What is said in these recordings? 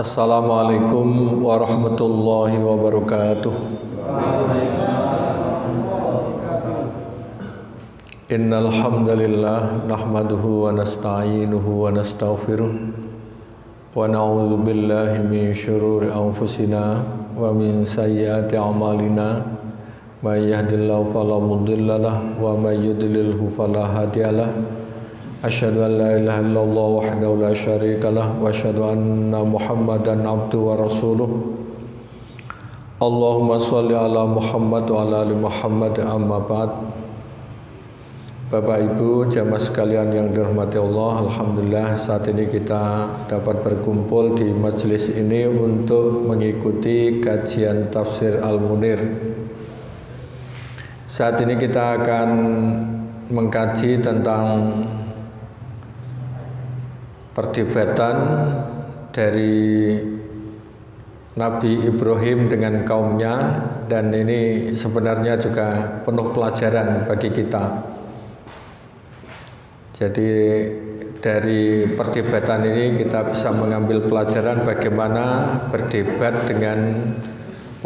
Assalamualaikum warahmatullahi wabarakatuh. Innal hamdalillah nahmaduhu wa nasta'inuhu wa nastaghfiruh wa na'udzu billahi min syururi anfusina wa min sayyiati a'malina may yahdihillahu fala mudhillalah wa may yudlilhu fala hadiyalah. Asyhadu an la ilaha illallah wahdahu la syarikalah wa asyhadu anna Muhammadan abduhu wa rasuluh. Allahumma shalli ala Muhammad wa ala ali Muhammad, amma ba'd. Bapak Ibu jamaah sekalian yang dirahmati Allah, alhamdulillah saat ini kita dapat berkumpul di majelis ini untuk mengikuti kajian tafsir Al-Munir. Saat ini kita akan mengkaji tentang perdebatan dari Nabi Ibrahim dengan kaumnya, dan ini sebenarnya juga penuh pelajaran bagi kita. Jadi dari perdebatan ini kita bisa mengambil pelajaran bagaimana berdebat dengan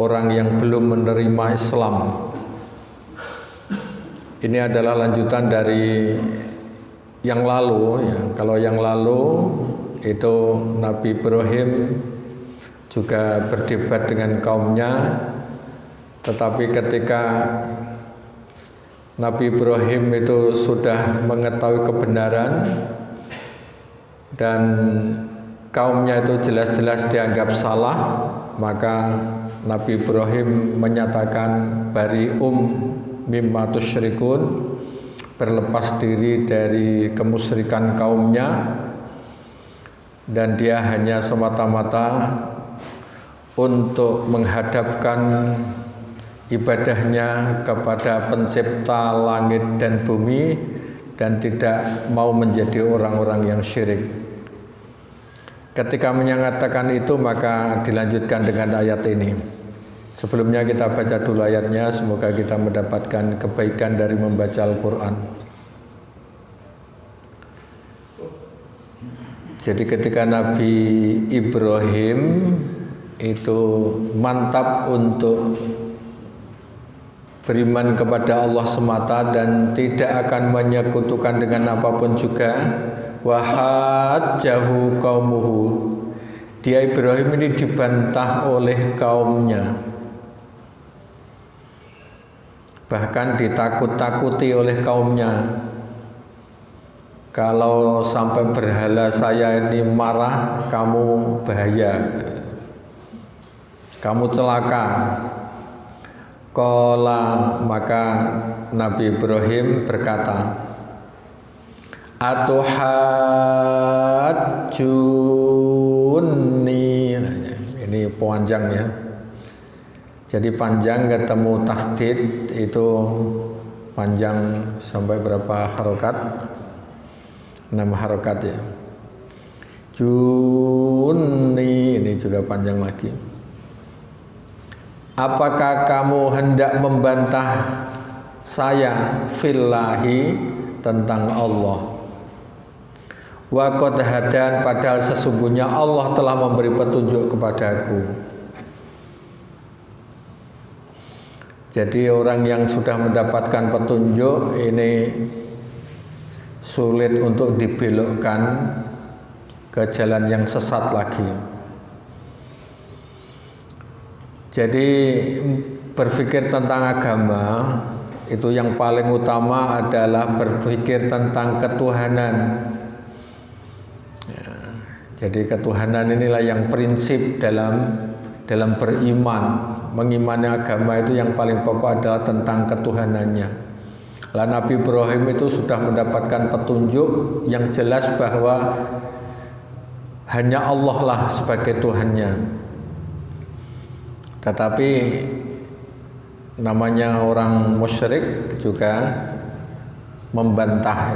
orang yang belum menerima Islam. Ini adalah lanjutan dari yang lalu ya. Kalau yang lalu itu Nabi Ibrahim juga berdebat dengan kaumnya, tetapi ketika Nabi Ibrahim itu sudah mengetahui kebenaran dan kaumnya itu jelas-jelas dianggap salah, maka Nabi Ibrahim menyatakan bari'um mimma tusyrikun, berlepas diri dari kemusyrikan kaumnya, dan dia hanya semata-mata untuk menghadapkan ibadahnya kepada pencipta langit dan bumi dan tidak mau menjadi orang-orang yang syirik. Ketika menyatakan itu, maka dilanjutkan dengan ayat ini. Sebelumnya kita baca dulu ayatnya, semoga kita mendapatkan kebaikan dari membaca Al-Quran. Jadi ketika Nabi Ibrahim itu mantap untuk beriman kepada Allah semata dan tidak akan menyekutukan dengan apapun juga, wahajjahu qaumuhu, dia Ibrahim ini dibantah oleh kaumnya, bahkan ditakut-takuti oleh kaumnya. Kalau sampai berhala saya ini marah, kamu bahaya, kamu celaka. Qala, maka Nabi Ibrahim berkata, atuhajjunni, ini panjang ya. Jadi panjang ketemu tasdid itu panjang sampai berapa harokat? 6 harokat ya. Junni, ini juga panjang lagi. Apakah kamu hendak membantah saya fillahi, tentang Allah? Wa qad hadan, padahal sesungguhnya Allah telah memberi petunjuk kepadaku. Jadi orang yang sudah mendapatkan petunjuk ini sulit untuk dibelokkan ke jalan yang sesat lagi. Jadi berpikir tentang agama itu yang paling utama adalah berpikir tentang ketuhanan ya. Jadi ketuhanan inilah yang prinsip dalam beriman. Mengimani agama itu yang paling pokok adalah tentang ketuhanannya. Lah Nabi Ibrahim itu sudah mendapatkan petunjuk yang jelas bahwa hanya Allah lah sebagai Tuhannya. Tetapi namanya orang musyrik juga membantah.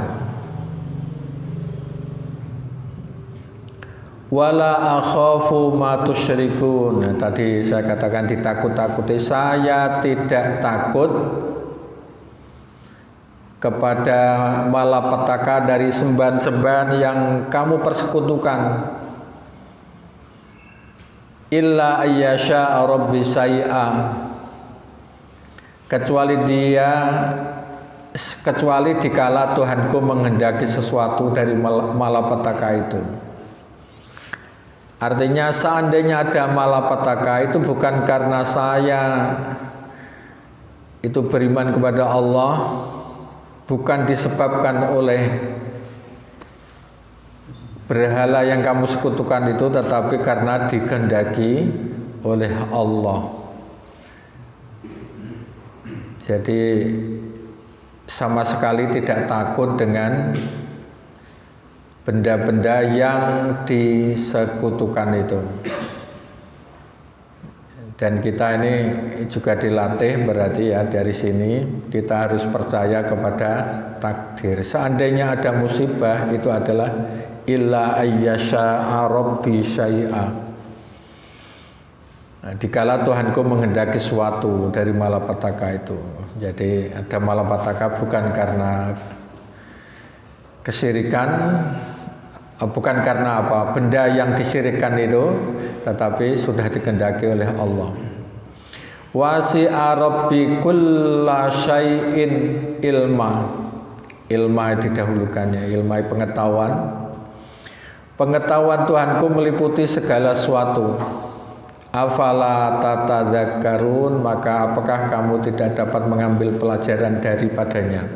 Wala akhafu ma tusyrikun. Nah, tadi saya katakan ditakut-takuti. Saya tidak takut kepada malapetaka dari sembahan-sembahan yang kamu persekutukan. illa ayyasha rabbi say'a, kecuali dikala Tuhanku menghendaki sesuatu dari malapetaka itu. Artinya seandainya ada malapetaka itu bukan karena saya itu beriman kepada Allah, bukan disebabkan oleh berhala yang kamu sekutukan itu, tetapi karena dikehendaki oleh Allah. Jadi sama sekali tidak takut dengan benda-benda yang disekutukan itu. Dan kita ini juga dilatih, berarti ya dari sini kita harus percaya kepada takdir. Seandainya ada musibah, itu adalah illa ayyasha'a rabbi syai'a. Nah, dikala Tuhanku menghendaki sesuatu dari malapetaka itu. Jadi ada malapetaka bukan karena kesyirikan, bukan karena apa benda yang disyirikkan itu, tetapi sudah dikehendaki oleh Allah. Wasi'a rabbi kulla syai'in ilma. Ilma didahulukannya, ilma pengetahuan. Pengetahuan Tuhanku meliputi segala sesuatu. Afala tatadzakkarun, maka apakah kamu tidak dapat mengambil pelajaran daripadanya?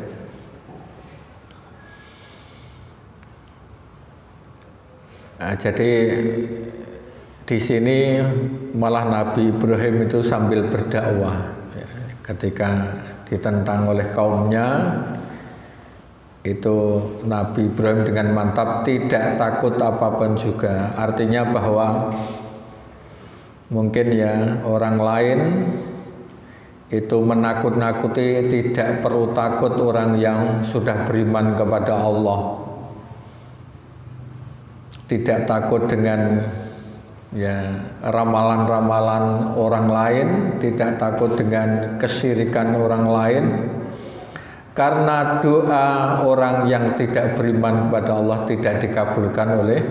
Nah, jadi di sini malah Nabi Ibrahim itu sambil berdakwah ya, ketika ditentang oleh kaumnya, itu Nabi Ibrahim dengan mantap tidak takut apapun juga. Artinya bahwa mungkin ya orang lain itu menakut-nakuti, tidak perlu takut orang yang sudah beriman kepada Allah. Tidak takut dengan ya ramalan-ramalan orang lain, tidak takut dengan kesyirikan orang lain, karena doa orang yang tidak beriman kepada Allah tidak dikabulkan oleh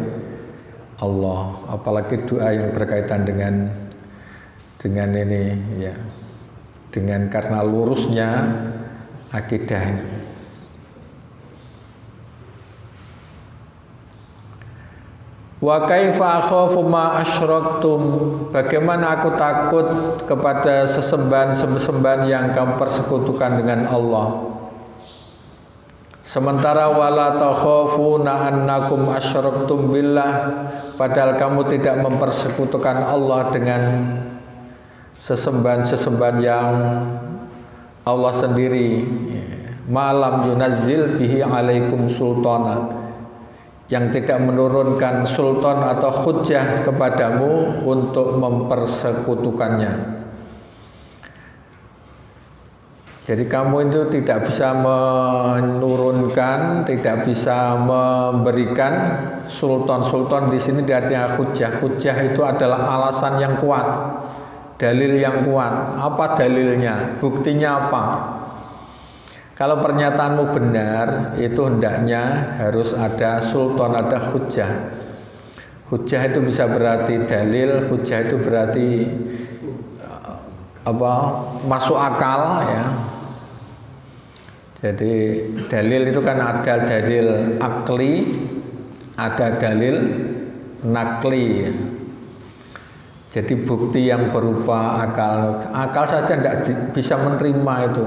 Allah, apalagi doa yang berkaitan dengan ini ya, dengan karena lurusnya akidah ini. Wa kaifa akhafu ma asyraktum, bagaimana aku takut kepada sesembahan yang kamu persekutukan dengan Allah. Sementara wala takhafuna annakum asyraktum billah, padahal kamu tidak mempersekutukan Allah dengan sesembahan yang Allah sendiri. Malam yunazzil bihi alaikum sultana, yang tidak menurunkan sultan atau hujjah kepadamu untuk mempersekutukannya. Jadi kamu itu tidak bisa menurunkan, tidak bisa memberikan sultan di sini artinya hujjah. Hujjah itu adalah alasan yang kuat, dalil yang kuat. Apa dalilnya? Buktinya apa? Kalau pernyataanmu benar, itu hendaknya harus ada sultan, ada hujjah. Hujjah itu bisa berarti dalil, hujjah itu berarti masuk akal ya. Jadi dalil itu kan ada dalil akli, ada dalil nakli. Jadi bukti yang berupa akal saja tidak bisa menerima itu.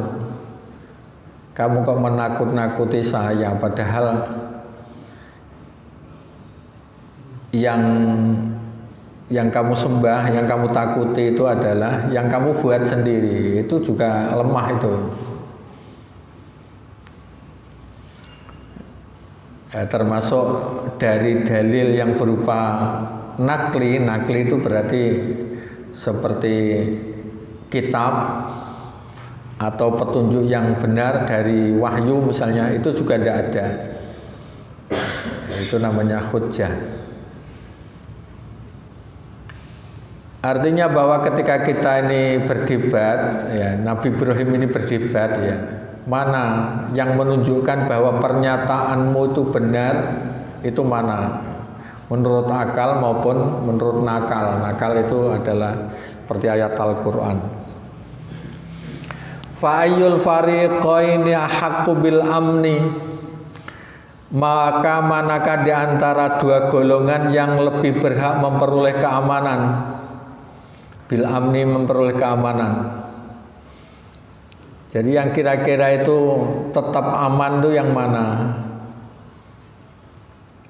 Kamu kok menakut-nakuti saya, padahal yang kamu sembah, yang kamu takuti itu adalah yang kamu buat sendiri. Itu juga lemah itu. Termasuk dari dalil yang berupa nakli itu berarti seperti kitab atau petunjuk yang benar dari wahyu misalnya, itu juga tidak ada. Itu namanya hujjah. Artinya bahwa ketika kita ini berdebat ya, Nabi Ibrahim ini berdebat ya, mana yang menunjukkan bahwa pernyataanmu itu benar, itu mana? menurut akal maupun menurut nakal. Nakal itu adalah seperti ayat Al-Quran. Fa'ayyul fariqaini ahaqqu bil amni, maka manakah di antara dua golongan yang lebih berhak memperoleh keamanan? Bil amni, memperoleh keamanan. Jadi yang kira-kira itu tetap aman itu yang mana?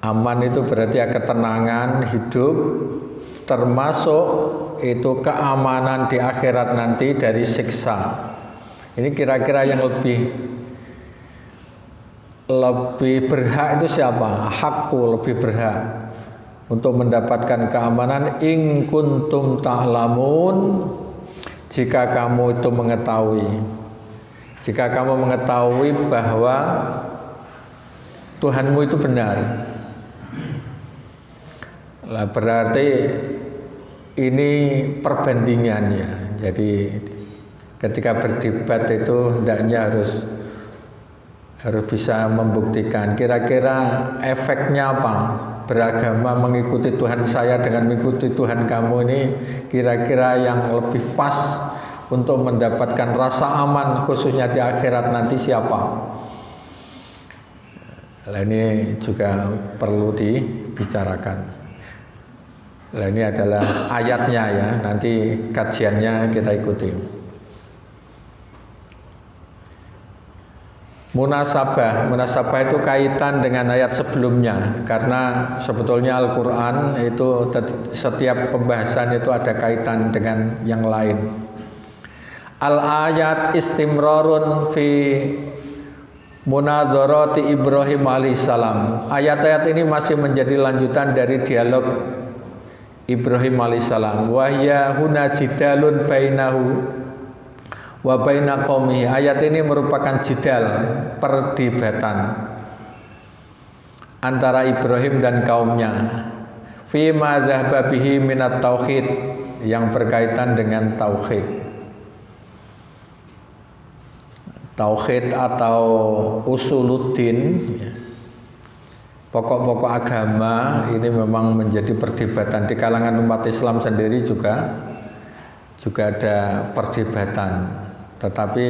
Aman itu berarti ya ketenangan hidup, termasuk itu keamanan di akhirat nanti dari siksa. Ini kira-kira yang lebih berhak itu siapa? Hakku lebih berhak untuk mendapatkan keamanan. In kuntum ta'lamun, jika kamu itu mengetahui, jika kamu mengetahui bahwa Tuhanmu itu benar. Lah berarti ini perbandingannya. Jadi ketika berdebat itu hendaknya harus bisa membuktikan kira-kira efeknya apa. Beragama mengikuti Tuhan saya dengan mengikuti Tuhan kamu ini kira-kira yang lebih pas untuk mendapatkan rasa aman khususnya di akhirat nanti siapa. Nah, ini juga perlu dibicarakan. Nah, ini adalah ayatnya ya, nanti kajiannya kita ikuti. Munasabah itu kaitan dengan ayat sebelumnya, karena sebetulnya Al-Quran itu setiap pembahasan itu ada kaitan dengan yang lain. Al-ayat istimrarun fi munadharati Ibrahim alaihissalam. Ayat-ayat ini masih menjadi lanjutan dari dialog Ibrahim alaihissalam. Wahya huna jidalun bainahu wa baina qaumihi. Ayat ini merupakan jidal, perdebatan antara Ibrahim dan kaumnya. Fi ma dhahaba bihi minat tauhid, yang berkaitan dengan tauhid. Tauhid atau usuluddin, pokok-pokok agama ini memang menjadi perdebatan di kalangan umat Islam sendiri juga ada perdebatan, tetapi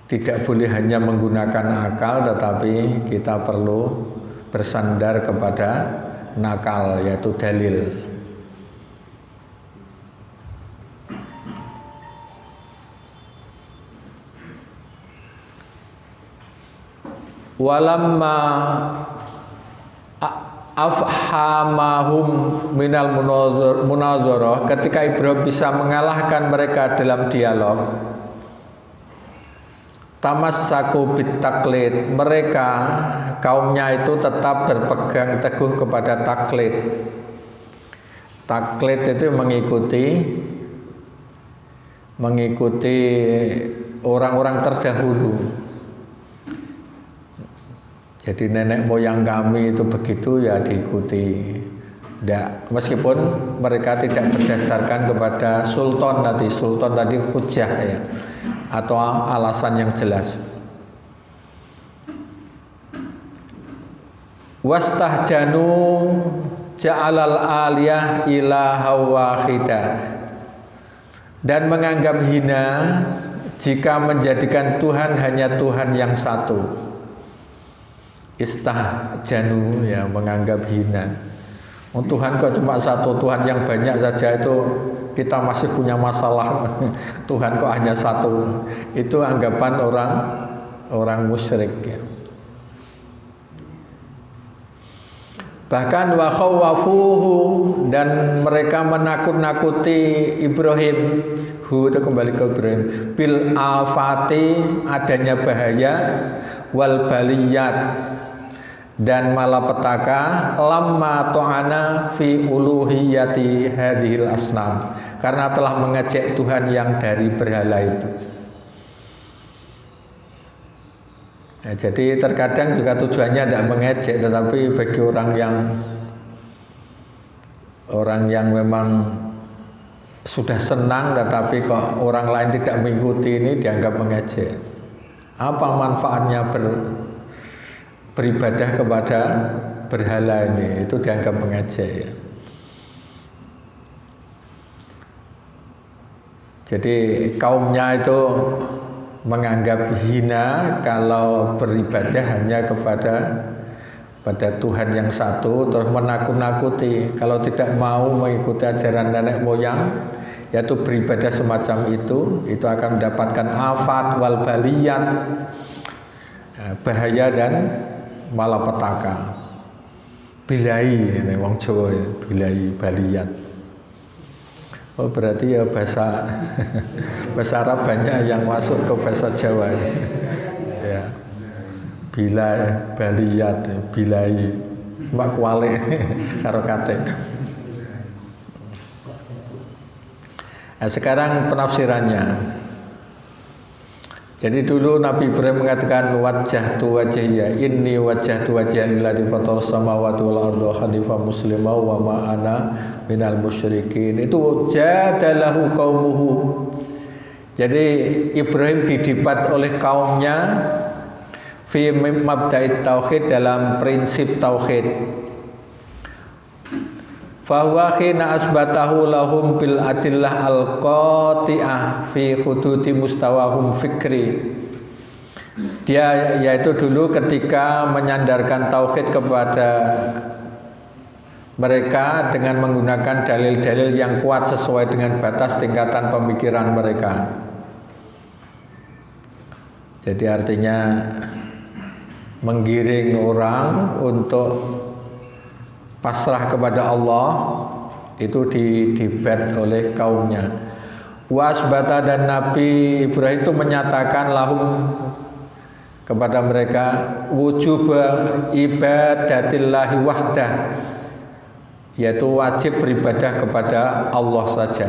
tidak boleh hanya menggunakan akal, tetapi kita perlu bersandar kepada nakal, yaitu dalil. Walamma afhamahum minal munadharah, ketika Ibrahim bisa mengalahkan mereka dalam dialog, tamassaku bitaklid, mereka kaumnya itu tetap berpegang teguh kepada taklid. Taklid itu mengikuti orang-orang terdahulu. Jadi nenek moyang kami itu begitu ya diikuti. Nggak, meskipun mereka tidak berdasarkan kepada sultan tadi hujah ya, atau alasan yang jelas. Wastahjanu ja'alal aliyah ilaha wahida, dan menganggap hina jika menjadikan Tuhan hanya Tuhan yang satu. Istahjanu ya, menganggap hina. Oh, Tuhan kok cuma satu, Tuhan yang banyak saja itu kita masih punya masalah. Tuhan kok hanya satu. Itu anggapan orang musyrik ya. Bahkan wa khawwafuhu, dan mereka menakut-nakuti Ibrahim. Itu kembali ke Ibrahim. Bil afati, adanya bahaya, wal baliyat, dan malapetaka, lamma ta'ana fi uluhiyati hadhil asnam, karena telah mengejek Tuhan yang dari berhala itu. Ya, jadi terkadang juga tujuannya tidak mengejek, tetapi bagi orang yang memang sudah senang tetapi kok orang lain tidak mengikuti, ini dianggap mengejek. Apa manfaatnya beribadah kepada berhala ini, itu dianggap mengejek ya. Jadi kaumnya itu menganggap hina kalau beribadah hanya pada Tuhan yang satu, terus menakut-nakuti kalau tidak mau mengikuti ajaran nenek moyang, yaitu beribadah semacam itu akan mendapatkan afat wal baliyat, bahaya dan malapetaka. Bilai, ini wong Jawa ya, bilai baliyat. Oh berarti ya bahasa Arab banyak yang masuk ke bahasa Jawa ya. Ya. Baliyat, bilai, mak kuali karo kate. Nah, sekarang penafsirannya. Jadi dulu Nabi Ibrahim mengatakan wajjahtu wajhiya inni wajjahtu wajhiya lillazi fatara samawati wal arda hanifan muslima wa ma ana minal musyrikin. Itu jadalahu qaumuhu. Jadi Ibrahim didebat oleh kaumnya fi mabda'it tauhid, dalam prinsip tauhid. Fahuwa khina asbatahu lahum bil adillah al-qati'ah fi hududi mustawahum fikri. Dia yaitu dulu ketika menyandarkan tauhid kepada mereka dengan menggunakan dalil-dalil yang kuat sesuai dengan batas tingkatan pemikiran mereka. Jadi artinya menggiring orang untuk pasrah kepada Allah itu didebat oleh kaumnya. Wasbata, dan Nabi Ibrahim itu menyatakan lahum kepada mereka wujub ibadatillahi wahdah, yaitu wajib beribadah kepada Allah saja.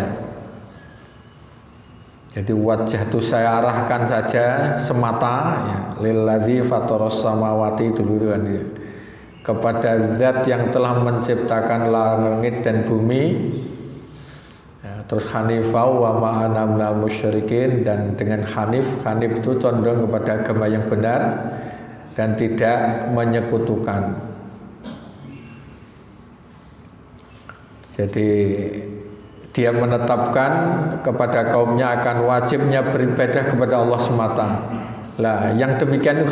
Jadi wajah itu saya arahkan saja semata ya, lilladzi fataras samawati dulu kan ya, kepada zat yang telah menciptakan langit dan bumi ya, terus hanifau wa ma'ana minal musyrikin, dan dengan hanif itu condong kepada agama yang benar dan tidak menyekutukan. Jadi dia menetapkan kepada kaumnya akan wajibnya beribadah kepada Allah semata. Lah yang demikian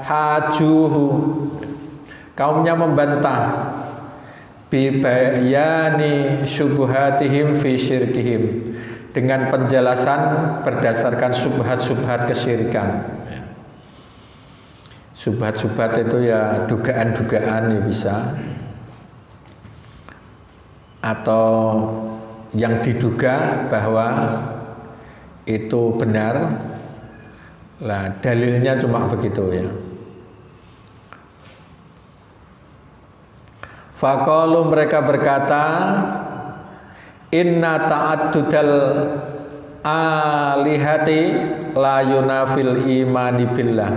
hajuhu, kaumnya membantah bibayani syubhatihim fi syirkihim, dengan penjelasan berdasarkan subhat-subhat kesyirikan. Subhat-subhat itu ya dugaan-dugaan ya bisa, atau yang diduga bahwa itu benar. Lah dalilnya cuma begitu ya. Faqalu, mereka berkata, inna ta'addudal alihati la yunafil imani billah.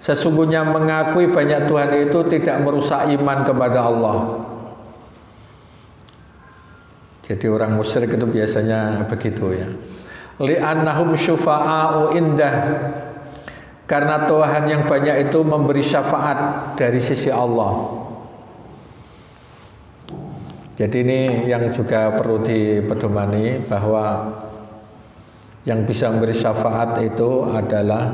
Sesungguhnya mengakui banyak Tuhan itu tidak merusak iman kepada Allah. Jadi orang musyrik itu biasanya begitu ya. Li'annahum syufa'a'u indah, karena Tuhan yang banyak itu memberi syafaat dari sisi Allah. Jadi ini yang juga perlu dipedomani, bahwa yang bisa memberi syafaat itu adalah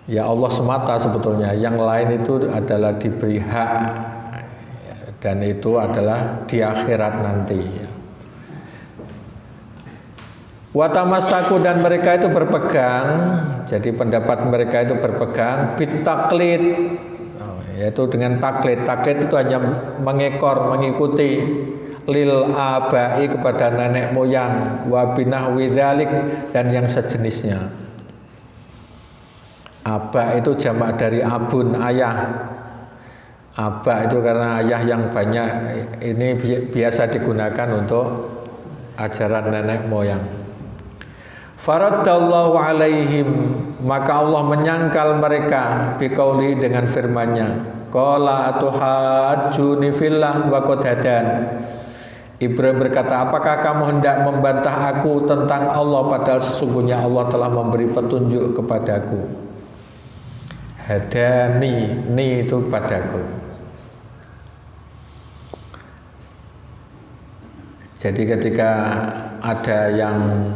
ya Allah semata sebetulnya. Yang lain itu adalah diberi hak, dan itu adalah di akhirat nanti. Watamassaku, dan mereka itu berpegang, jadi pendapat mereka itu berpegang bitaklid, yaitu dengan taklid. Taklid itu hanya mengekor, mengikuti lil abai, kepada nenek moyang, wabinah widzalik, dan yang sejenisnya. Aba itu jamak dari abun, ayah. Aba itu karena ayah yang banyak, ini biasa digunakan untuk ajaran nenek moyang. Faraddallahu alaihim, maka Allah menyangkal mereka biqauli, dengan firman-Nya, qala atuhajjuni fillah wa qad hadan. Ibrahim berkata, apakah kamu hendak membantah aku tentang Allah, padahal sesungguhnya Allah telah memberi petunjuk kepadaku. Hadani, ni itu padaku. Jadi ketika ada yang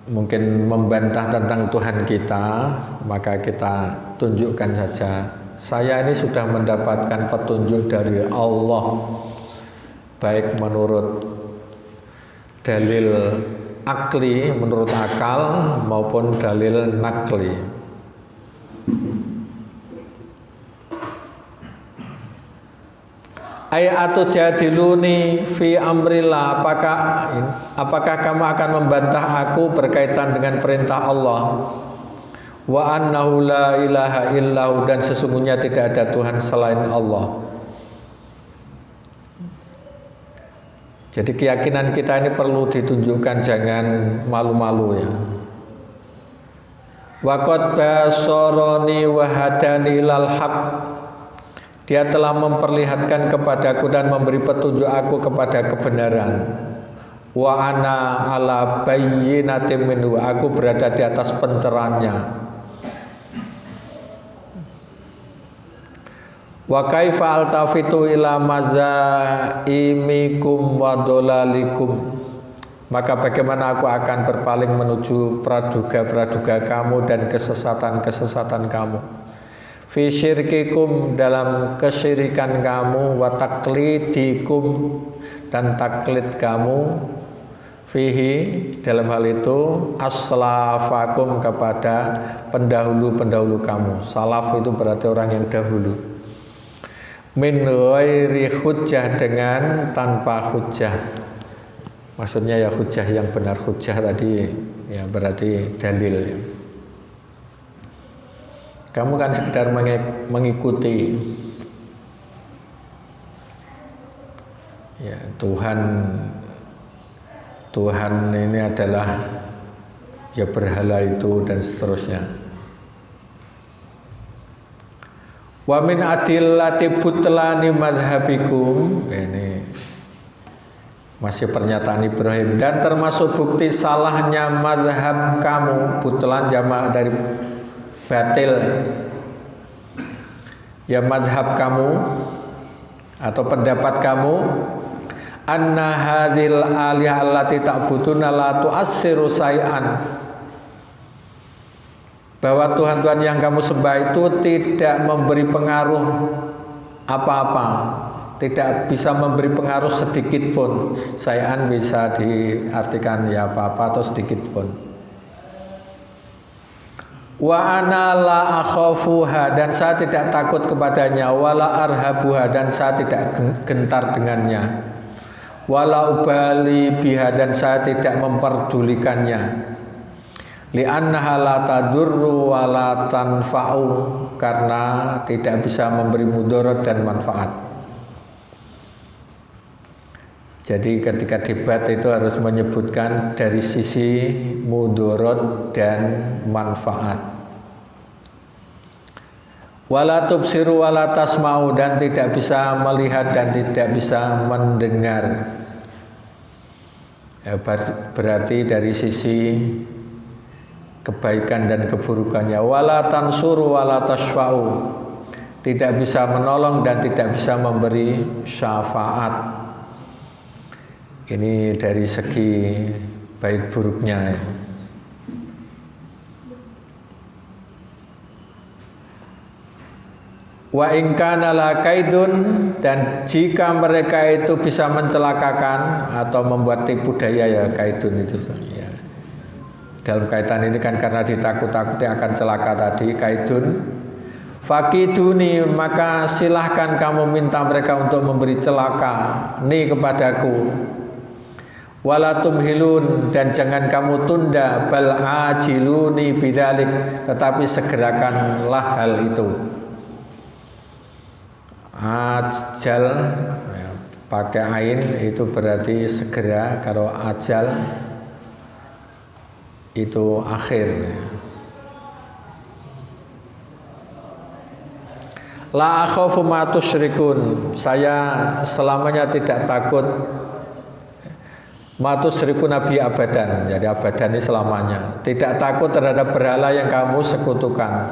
mungkin membantah tentang Tuhan kita, maka kita tunjukkan saja, saya ini sudah mendapatkan petunjuk dari Allah, baik menurut dalil akli, menurut akal, maupun dalil nakli. Ayatu jadiluni fi amrillah, apakah kamu akan membantah aku berkaitan dengan perintah Allah? Wa annahu la ilaha illahu, dan sesungguhnya tidak ada Tuhan selain Allah. Jadi keyakinan kita ini perlu ditunjukkan, jangan malu-malu ya. Wa qad basarani wa hadani ilal haq, dia telah memperlihatkan kepadaku dan memberi petunjuk aku kepada kebenaran. Wa ana ala bayyinatin minhu, aku berada di atas pencerahannya. Wa kaifa altafitu ila mazaimikum wa dolalikum, maka bagaimana aku akan berpaling menuju praduga-praduga kamu dan kesesatan-kesesatan kamu. Fi syirkikum, dalam kesyirikan kamu, wa taklidikum, dan taklid kamu, fihi, dalam hal itu, aslafakum, kepada pendahulu-pendahulu kamu. Salaf itu berarti orang yang dahulu. Min ghairi hujjah, dengan tanpa hujjah. Maksudnya ya hujjah yang benar, hujjah tadi ya berarti dalil ya. Kamu kan sekedar mengikuti ya, Tuhan ini adalah ya berhala itu dan seterusnya. Wa min adillati butlani madhabikum, ini masih pernyataan Ibrahim, dan termasuk bukti salahnya madhab kamu, butlan jamak dari batil, ya madhab kamu atau pendapat kamu, anna hadhil alihah allati ta'buduna la tu'assiru say'an, bahwa Tuhan-Tuhan yang kamu sembah itu tidak memberi pengaruh apa-apa, tidak bisa memberi pengaruh sedikit pun. Say'an bisa diartikan ya apa-apa atau sedikit pun. Wa ana la akhafuha, dan saya tidak takut kepadanya, wala arhabuha, dan saya tidak gentar dengannya, wala ubali biha, dan saya tidak memperdulikannya, li'annaha la tadurru wa la tanfa'u, karena tidak bisa memberi mudarat dan manfaat. Jadi ketika debat itu harus menyebutkan dari sisi mudarat dan manfaat. Wala tubsiru wala tasma'u, dan tidak bisa melihat dan tidak bisa mendengar. Ya, berarti dari sisi kebaikan dan keburukannya. Wala tansuru wala tashfa'u, tidak bisa menolong dan tidak bisa memberi syafaat. Ini dari segi baik buruknya. Wa in kana la kaidun, dan jika mereka itu bisa mencelakakan atau membuat tipu daya, ya kaidun itu ya. Dalam kaitan ini kan karena ditakut-takuti akan celaka tadi, kaidun. Fakiduni, maka silahkan kamu minta mereka untuk memberi celaka ni kepadaku. Wala tumhilun, dan jangan kamu tunda, bal ajiluni bidzalik, tetapi segerakanlah hal itu. Ajal ya, pakai ain itu berarti segera, kalau ajal itu akhir. La akhafu ma tusyrikun, saya selamanya tidak takut ma tusyrikun nabi abadan, jadi abadan ini selamanya, tidak takut terhadap berhala yang kamu sekutukan.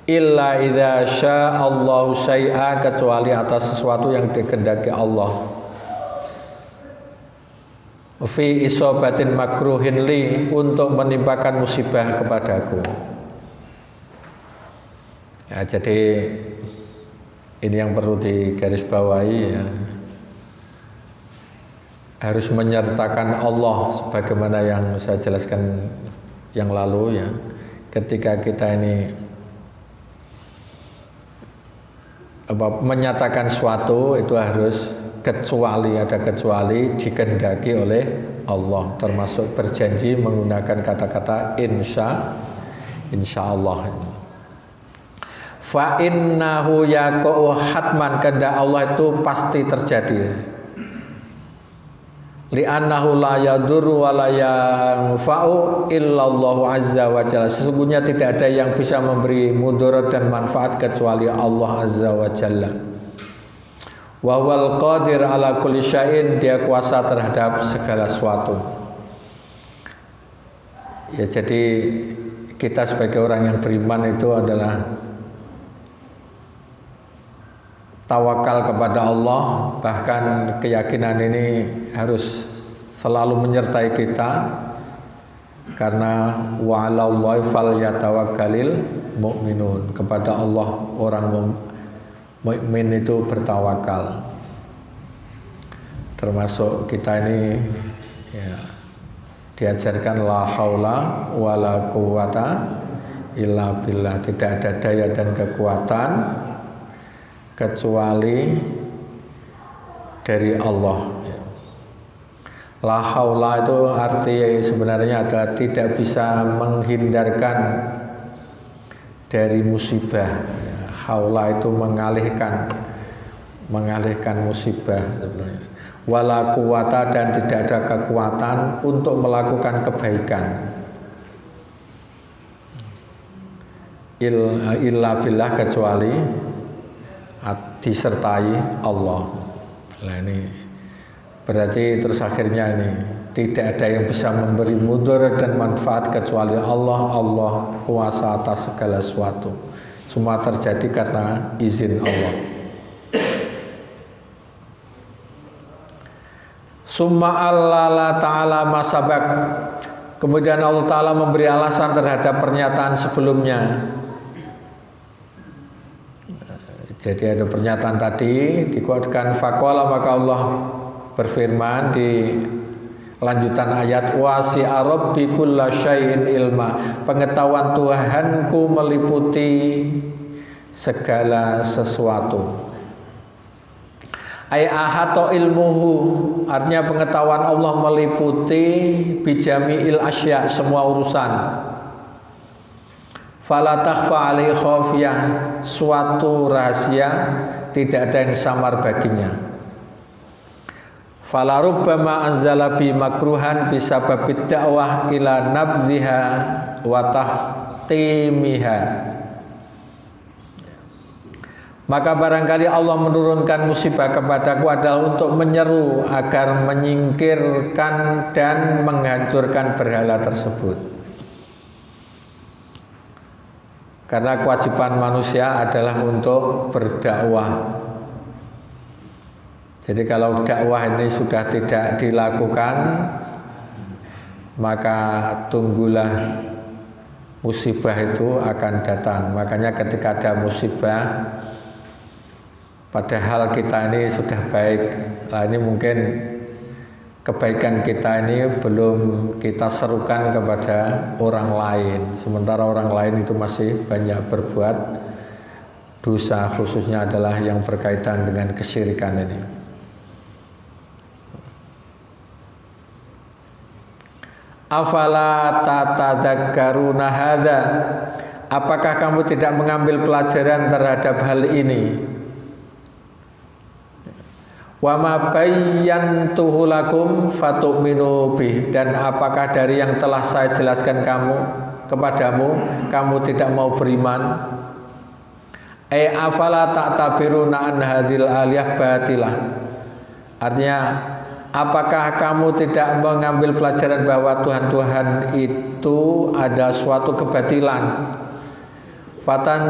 illa idza sya'allahu syai'a, kecuali atas sesuatu yang dikehendaki Allah. Fi isobatin makruhin li, untuk menimpakan musibah kepadaku. Ya, jadi ini yang perlu digarisbawahi ya. Harus menyertakan Allah sebagaimana yang saya jelaskan yang lalu ya. Ketika kita ini menyatakan suatu itu harus ada kecuali dikehendaki oleh Allah, termasuk berjanji menggunakan kata-kata insya Allah. Fa innahu yaqa'u hatman, kehendak Allah itu pasti terjadi. Li'annahu la yadurru wa la yanfa'u illallahu azza wa jalla, sesungguhnya tidak ada yang bisa memberi mudarat dan manfaat kecuali Allah azza wa jalla. Wa huwal qadir ala kulli syai'in, dia kuasa terhadap segala sesuatu. Ya, jadi kita sebagai orang yang beriman itu adalah tawakal kepada Allah, bahkan keyakinan ini harus selalu menyertai kita, karena wa 'alallahi falyatawakkalul mu'minun, kepada Allah orang mukmin itu bertawakal. Termasuk kita ini ya, diajarkan la haula wala quwata illa billah, tidak ada daya dan kekuatan kecuali dari Allah. La haula itu arti sebenarnya adalah tidak bisa menghindarkan dari musibah. Haula itu mengalihkan musibah. Wala quwata, dan tidak ada kekuatan untuk melakukan kebaikan. Illa billah, kecuali disertai Allah. Nah, ini berarti terus akhirnya ini tidak ada yang bisa memberi mudarat dan manfaat kecuali Allah. Allah kuasa atas segala sesuatu. Semua terjadi karena izin Allah. Summa Allah ta'ala masabak, kemudian Allah ta'ala memberi alasan terhadap pernyataan sebelumnya. Jadi ada pernyataan tadi dikuatkan faqala, maka Allah berfirman di lanjutan ayat, wasi'a rabbi kulla syai'in ilma, pengetahuan Tuhanku meliputi segala sesuatu. Ai ahato ilmuhu, artinya pengetahuan Allah meliputi bijami'il asya, semua urusan. Fala takhfa alaihi khafiyah, suatu rahasia tidak ada yang samar baginya. Fala rubbama anzala bi makruhan bisababid da'wah ila nabdhiha wa tahtimiha. Maka barangkali Allah menurunkan musibah kepadaku adalah untuk menyeru agar menyingkirkan dan menghancurkan berhala tersebut. Karena kewajiban manusia adalah untuk berdakwah. Jadi kalau dakwah ini sudah tidak dilakukan, maka tunggulah musibah itu akan datang. Makanya ketika ada musibah, padahal kita ini sudah baik, nah ini mungkin kebaikan kita ini belum kita serukan kepada orang lain, sementara orang lain itu masih banyak berbuat dosa, khususnya adalah yang berkaitan dengan kesyirikan ini. Afala tatadzakkaruna hadza, apakah kamu tidak mengambil pelajaran terhadap hal ini? Wa ma bayyantuhu lakum fatu'minu bih, dan apakah dari yang telah saya jelaskan kepadamu kamu tidak mau beriman? Afala ta'tabiruna an hadhil aliyah batilah, artinya apakah kamu tidak mengambil pelajaran bahwa Tuhan-Tuhan itu ada suatu kebatilan? Fatan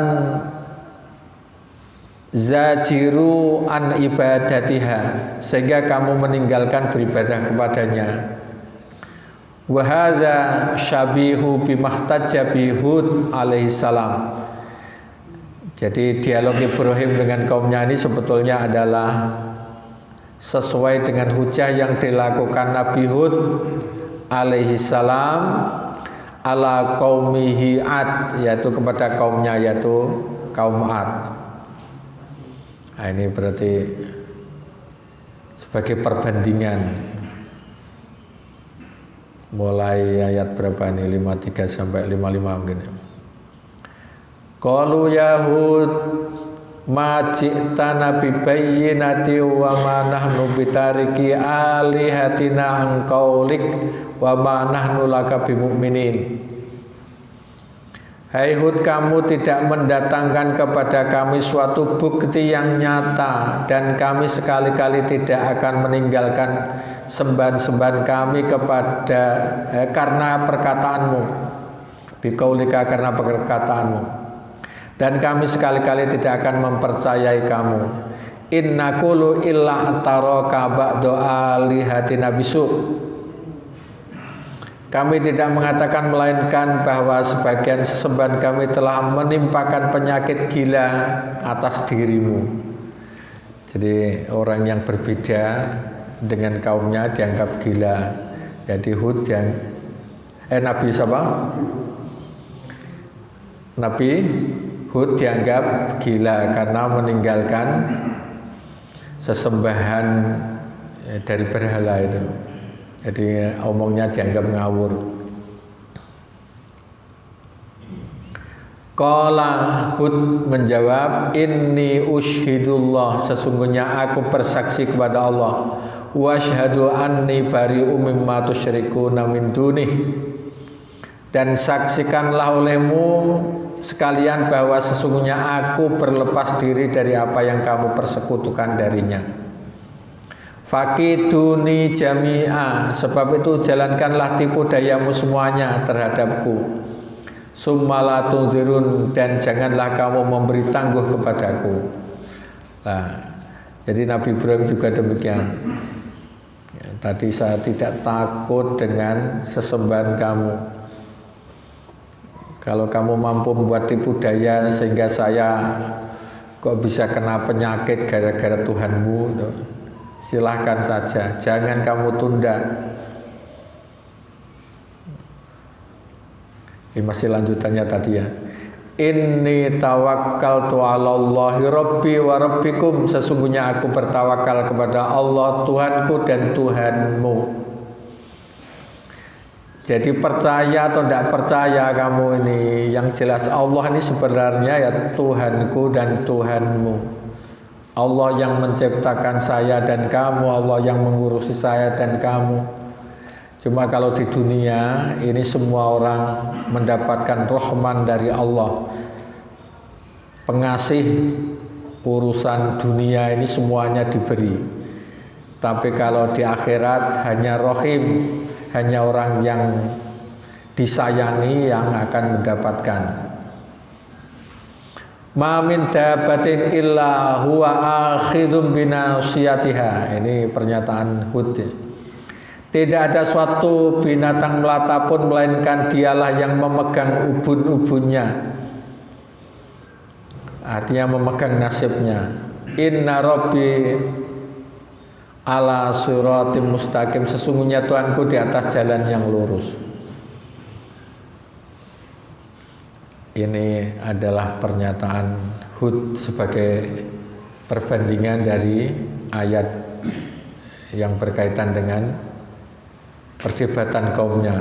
zajiru an ibadatiha, sehingga kamu meninggalkan beribadah kepadanya. Wa hadza syabihu bimahtajja bi Hud alaihi salam. Jadi dialog Ibrahim dengan kaumnya ini sebetulnya adalah sesuai dengan hujah yang dilakukan Nabi Hud alaihi salam ala qaumihi Ad, yaitu kepada kaumnya, yaitu kaum Ad. Nah, ini berarti sebagai perbandingan mulai ayat berapa ini, 53 sampai 55 mungkin. Qalu Yahud ma ji'tana bi bayyinati wa ma nahnu bitariki alihatina an qaulik wa ma nahnu laka bimu'minin. Hai Hud, kamu tidak mendatangkan kepada kami suatu bukti yang nyata, dan kami sekali-kali tidak akan meninggalkan sembahan-sembahan kami kepada karena perkataanmu, biqaulika, karena perkataanmu, dan kami sekali-kali tidak akan mempercayai kamu. Inna qulu illa taraka ba'du alihatina bisu. Kami tidak mengatakan melainkan bahwa sebagian sesembahan kami telah menimpakan penyakit gila atas dirimu. Jadi orang yang berbeda dengan kaumnya dianggap gila. Jadi Hud yang Nabi siapa? Nabi Hud dianggap gila karena meninggalkan sesembahan dari berhala itu. Jadi omongnya dianggap ngawur. Qala Hud menjawab, inni ushhidullah, sesungguhnya aku bersaksi kepada Allah, wa asyhadu anni bari'um mimma tusyrikuna min dunih, dan saksikanlah olehmu sekalian bahwa sesungguhnya aku berlepas diri dari apa yang kamu persekutukan darinya. Fakiduni jami'a, sebab itu jalankanlah tipu dayamu semuanya terhadapku. Summala tunzirun, dan janganlah kamu memberi tangguh kepadaku. Nah, jadi Nabi Ibrahim juga demikian. Ya, tadi saya tidak takut dengan sesembahan kamu. Kalau kamu mampu membuat tipu daya sehingga saya kok bisa kena penyakit gara-gara Tuhanmu, silahkan saja, jangan kamu tunda. Ini masih lanjutannya tadi ya. Inni tawakkaltu 'alallahi rabbi wa rabbikum, sesungguhnya aku bertawakal kepada Allah Tuhanku dan Tuhanmu. Jadi percaya atau tidak percaya kamu ini, yang jelas Allah ini sebenarnya ya Tuhanku dan Tuhanmu. Allah yang menciptakan saya dan kamu, Allah yang mengurusi saya dan kamu. Cuma kalau di dunia ini semua orang mendapatkan rahman dari Allah, pengasih urusan dunia ini semuanya diberi. Tapi kalau di akhirat hanya rahim, hanya orang yang disayangi yang akan mendapatkan. Ma min dabatin illa huwa akhidhum binasiyatiha. Ini pernyataan Hud. Tidak ada suatu binatang melata pun melainkan dialah yang memegang ubun-ubunnya. Artinya memegang nasibnya. Inna rabbi ala siratim mustaqim, sesungguhnya Tuhanku di atas jalan yang lurus. Ini adalah pernyataan Hud sebagai perbandingan dari ayat yang berkaitan dengan perdebatan kaumnya.